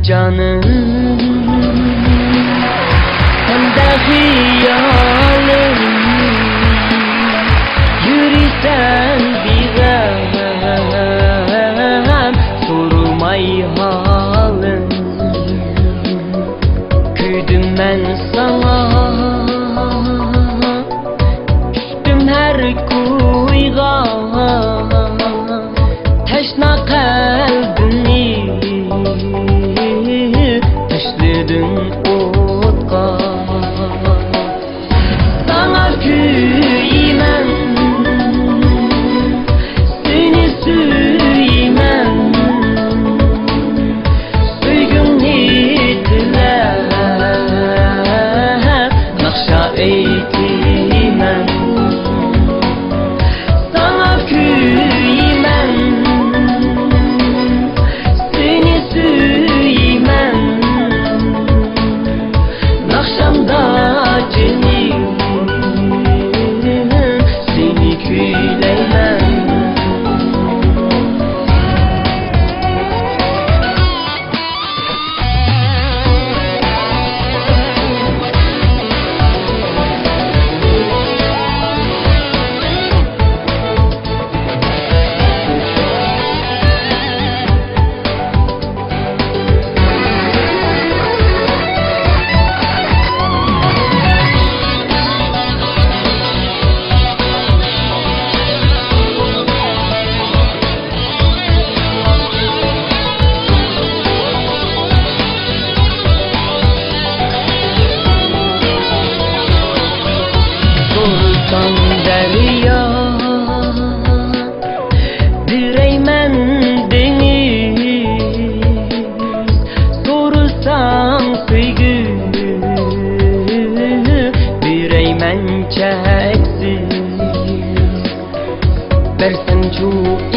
canım, hem de hıyalım. Yürüsen bir gam, sorulmay halım. Küydüm ben sana, düştüm her kuyga. Teşna kalbimi taşladın otga. Sana küymem, seni süymem. Söygümni diler, nakşa eylemem. Sana küymem, seni süymem. Nakşamda cenim, seni küyleyemem. Sorsan derya, direymen deniz. Sorsan sevgi, direymen çeksiz. Versen çok